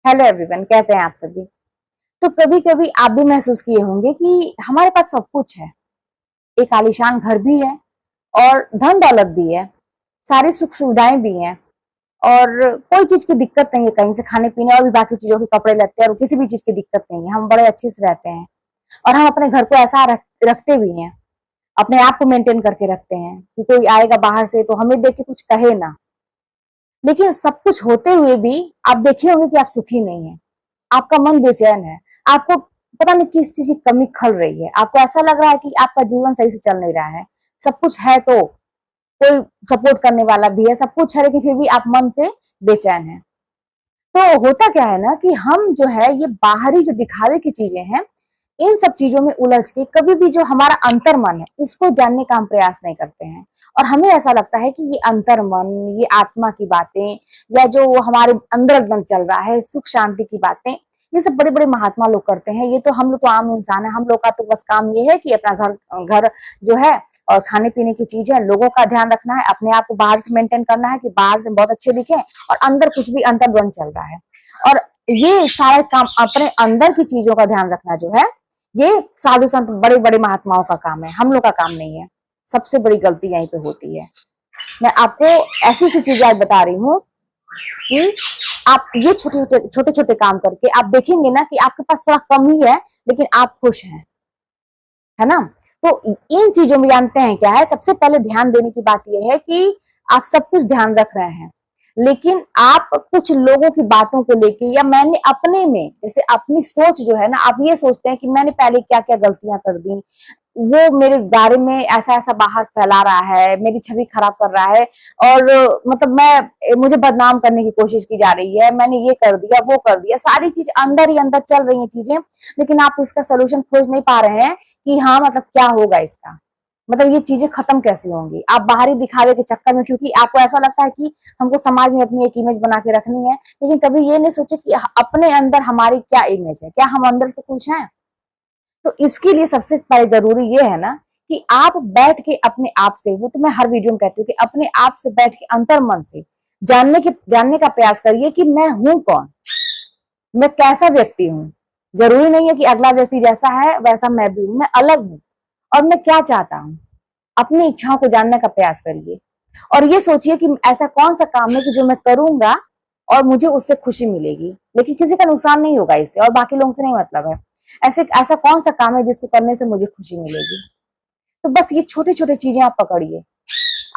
Hello everyone, कैसे हैं आप सभी। तो कभी कभी आप भी महसूस किए होंगे कि हमारे पास सब कुछ है, एक आलीशान घर भी है और धन दौलत भी है, सारी सुख सुविधाएं भी हैं और कोई चीज की दिक्कत नहीं है, कहीं से खाने पीने और भी बाकी चीजों के कपड़े लगते हैं और किसी भी चीज की दिक्कत नहीं है। हम बड़े अच्छे से रहते हैं और हम अपने घर को ऐसा रखते भी हैं, अपने आप को मेंटेन करके रखते हैं कि कोई आएगा बाहर से तो हमें देख के कुछ कहे ना। लेकिन सब कुछ होते हुए भी आप देखे होंगे कि आप सुखी नहीं है, आपका मन बेचैन है, आपको पता नहीं किस चीज की कमी खल रही है, आपको ऐसा लग रहा है कि आपका जीवन सही से चल नहीं रहा है। सब कुछ है, तो कोई सपोर्ट करने वाला भी है, सब कुछ है, लेकिन फिर भी आप मन से बेचैन हैं। तो होता क्या है ना कि हम जो है ये बाहरी जो दिखावे की चीजें हैं, इन सब चीजों में उलझ के कभी भी जो हमारा अंतर मन है इसको जानने का हम प्रयास नहीं करते हैं। और हमें ऐसा लगता है कि ये अंतर मन, ये आत्मा की बातें या जो हमारे अंदर एकदम चल रहा है सुख शांति की बातें, ये सब बड़े बड़े महात्मा लोग करते हैं। ये तो हम लोग तो आम इंसान है, हम लोग का तो बस काम ये है कि अपना घर घर जो है और खाने पीने की चीज है, लोगों का ध्यान रखना है, अपने आप को बाहर से मेंटेन करना है कि बाहर से बहुत अच्छे दिखे और अंदर कुछ भी अंतर्द्वंद चल रहा है। और ये सारे काम अपने अंदर की चीजों का ध्यान रखना जो है, ये साधु संत बड़े बड़े महात्माओं का काम है, हम लोग का काम नहीं है। सबसे बड़ी गलती यहीं पे होती है। मैं आपको ऐसी सी चीजें आज बता रही हूँ कि आप ये छोटे छोटे काम करके आप देखेंगे ना कि आपके पास थोड़ा कम ही है लेकिन आप खुश हैं, है ना। तो इन चीजों में जानते हैं क्या है, सबसे पहले ध्यान देने की बात यह है कि आप सब कुछ ध्यान रख रहे हैं, लेकिन आप कुछ लोगों की बातों को लेके या मैंने अपने में जैसे अपनी सोच जो है ना, आप ये सोचते हैं कि मैंने पहले क्या क्या गलतियां कर दी, वो मेरे बारे में ऐसा ऐसा बाहर फैला रहा है, मेरी छवि खराब कर रहा है और मतलब मुझे बदनाम करने की कोशिश की जा रही है, मैंने ये कर दिया वो कर दिया, सारी चीज अंदर ही अंदर चल रही है चीजें, लेकिन आप इसका सोल्यूशन खोज नहीं पा रहे हैं कि हाँ मतलब क्या होगा इसका, मतलब ये चीजें खत्म कैसे होंगी। आप बाहरी दिखावे के चक्कर में, क्योंकि आपको ऐसा लगता है कि हमको समाज में अपनी एक इमेज बना के रखनी है, लेकिन कभी ये नहीं सोचे कि अपने अंदर हमारी क्या इमेज है, क्या हम अंदर से खुश हैं। तो इसके लिए सबसे पहले जरूरी ये है ना कि आप बैठ के अपने आप से, वो तो मैं हर वीडियो में कहती हूँ कि अपने आप से बैठ के अंतर मन से जानने का प्रयास करिए कि मैं हूं कौन, मैं कैसा व्यक्ति हूँ। जरूरी नहीं है कि अगला व्यक्ति जैसा है वैसा मैं भी हूं, मैं अलग हूं और मैं क्या चाहता हूं। अपनी इच्छाओं को जानने का प्रयास करिए और ये सोचिए कि ऐसा कौन सा काम है कि जो मैं करूंगा और मुझे उससे खुशी मिलेगी, लेकिन किसी का नुकसान नहीं होगा इससे और बाकी लोगों से नहीं मतलब है। ऐसा कौन सा काम है जिसको करने से मुझे खुशी मिलेगी। तो बस ये छोटे छोटे चीजें आप पकड़िए।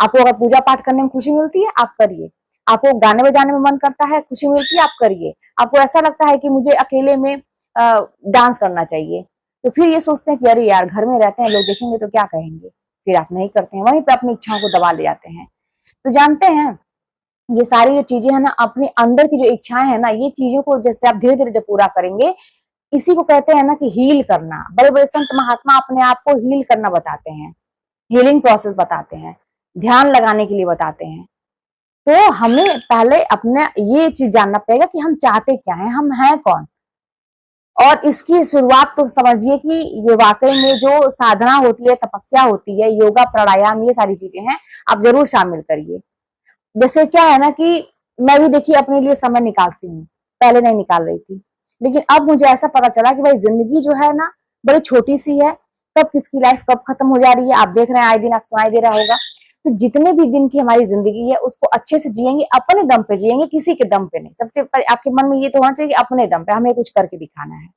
आपको अगर पूजा पाठ करने में खुशी मिलती है आप करिए, आपको गाने बजाने में मन करता है खुशी मिलती है आप करिए, आपको ऐसा लगता है कि मुझे अकेले में डांस करना चाहिए, तो फिर ये सोचते हैं कि अरे यार घर में रहते हैं लोग देखेंगे तो क्या कहेंगे, फिर आप नहीं करते हैं, वहीं पे अपनी इच्छाओं को दबा ले जाते हैं। तो जानते हैं ये सारी जो चीजें है ना, अपने अंदर की जो इच्छाएं है ना, ये चीजों को जैसे आप धीरे धीरे जब पूरा करेंगे, इसी को कहते हैं ना कि हील करना। बड़े बड़े संत महात्मा अपने आप को हील करना बताते हैं, हीलिंग प्रोसेस बताते हैं, ध्यान लगाने के लिए बताते हैं। तो हमें पहले अपने ये चीज जानना पड़ेगा कि हम चाहते क्या हैं, हम हैं कौन। और इसकी शुरुआत तो समझिए कि ये वाकई में जो साधना होती है, तपस्या होती है, योगा प्राणायाम, ये सारी चीजें हैं, आप जरूर शामिल करिए। जैसे क्या है ना कि मैं भी देखिए अपने लिए समय निकालती हूँ, पहले नहीं निकाल रही थी, लेकिन अब मुझे ऐसा पता चला कि भाई जिंदगी जो है ना बड़ी छोटी सी है, कब किसकी लाइफ कब खत्म हो जा रही है आप देख रहे हैं, आए दिन आप सुनाई दे रहा होगा। तो जितने भी दिन की हमारी जिंदगी है उसको अच्छे से जिएंगे, अपने दम पे जिएंगे, किसी के दम पे नहीं। सबसे आपके मन में ये तो होना चाहिए कि अपने दम पे हमें कुछ करके दिखाना है।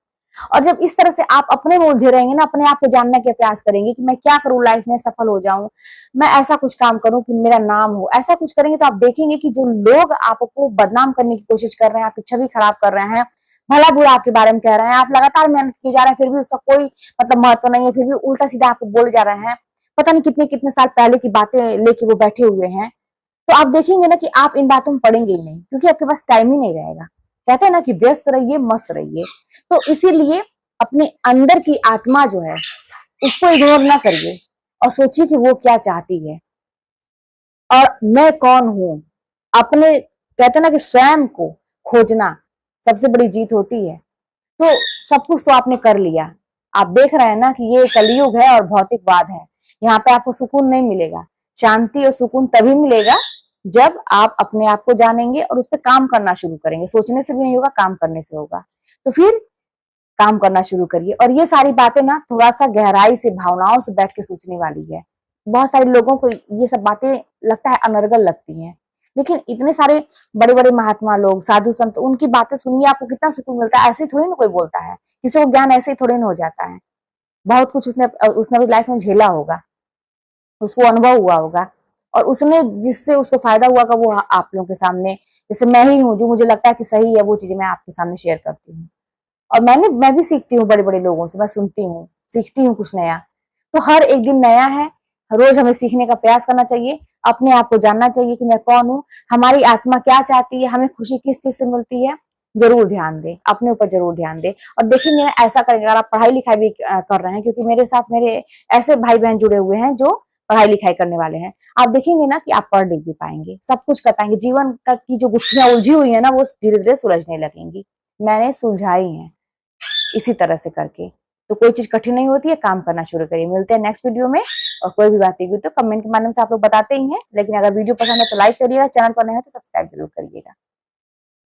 और जब इस तरह से आप अपने में उलझे रहेंगे ना, अपने आप को जानने का प्रयास करेंगे कि मैं क्या करूं लाइफ में सफल हो जाऊं, मैं ऐसा कुछ काम करूं कि मेरा नाम हो, ऐसा कुछ करेंगे तो आप देखेंगे कि जो लोग आपको बदनाम करने की कोशिश कर रहे हैं, आपकी छवि खराब कर रहे हैं, भला बुरा आपके बारे में कह रहे हैं, आप लगातार मेहनत किए जा रहे हैं फिर भी उसका कोई मतलब महत्व नहीं है, फिर भी उल्टा सीधा आपको बोले जा रहे हैं, पता नहीं कितने कितने साल पहले की बातें लेके वो बैठे हुए हैं, तो आप देखेंगे ना कि आप इन बातों में पड़ेंगे ही नहीं, क्योंकि आपके पास टाइम ही नहीं रहेगा। कहते हैं ना कि व्यस्त रहिए मस्त रहिए। तो इसीलिए अपने अंदर की आत्मा जो है उसको इग्नोर ना करिए और सोचिए कि वो क्या चाहती है और मैं कौन हूं। अपने कहते हैं ना कि स्वयं को खोजना सबसे बड़ी जीत होती है। तो सब कुछ तो आपने कर लिया, आप देख रहे हैं ना कि ये कलयुग है और भौतिकवाद है, यहाँ पे आपको सुकून नहीं मिलेगा। शांति और सुकून तभी मिलेगा जब आप अपने आप को जानेंगे और उस पर काम करना शुरू करेंगे। सोचने से भी नहीं होगा, काम करने से होगा। तो फिर काम करना शुरू करिए। और ये सारी बातें ना थोड़ा सा गहराई से, भावनाओं से बैठ के सोचने वाली है। बहुत सारे लोगों को ये सब बातें लगता है अनर्गल लगती हैं, लेकिन इतने सारे बड़े बड़े महात्मा लोग, साधु संत, उनकी बातें सुनिए, आपको कितना सुकून मिलता है। ऐसे ही थोड़ी ना कोई बोलता है, किसी को ज्ञान ऐसे ही थोड़ी ना हो जाता है। बहुत कुछ उसने भी लाइफ में झेला होगा, उसको अनुभव हुआ होगा, और उसने जिससे उसको फायदा हुआ का वो आप लोगों के सामने, जैसे मैं ही हूँ, जो मुझे लगता है कि सही है वो चीजें मैं आपके सामने शेयर करती हूँ। और मैं भी सीखती हूँ बड़े बड़े लोगों से, मैं सुनती हूँ, सीखती हूँ कुछ नया। तो हर एक दिन नया है, रोज हमें सीखने का प्रयास करना चाहिए, अपने आप को जानना चाहिए कि मैं कौन हूँ, हमारी आत्मा क्या चाहती है, हमें खुशी किस चीज से मिलती है। जरूर ध्यान दें, अपने ऊपर जरूर ध्यान दें। और देखेंगे ऐसा करेंगे, अगर आप पढ़ाई लिखाई भी कर रहे हैं, क्योंकि मेरे साथ मेरे ऐसे भाई बहन जुड़े हुए हैं जो पढ़ाई लिखाई करने वाले हैं, आप देखेंगे ना कि आप पढ़ लिख भी पाएंगे, सब कुछ कर पाएंगे। जीवन का की जो गुत्थियां उलझी हुई है ना, वो धीरे धीरे सुलझने लगेंगी। मैंने सुलझाई है इसी तरह से करके। तो कोई चीज कठिन नहीं होती है, काम करना शुरू करिए। मिलते हैं नेक्स्ट वीडियो में। और कोई भी बात होगी तो कमेंट के माध्यम से आप लोग बताते ही हैं, लेकिन अगर वीडियो पसंद है तो लाइक करिएगा, चैनल पर नए हो तो सब्सक्राइब जरूर करिएगा।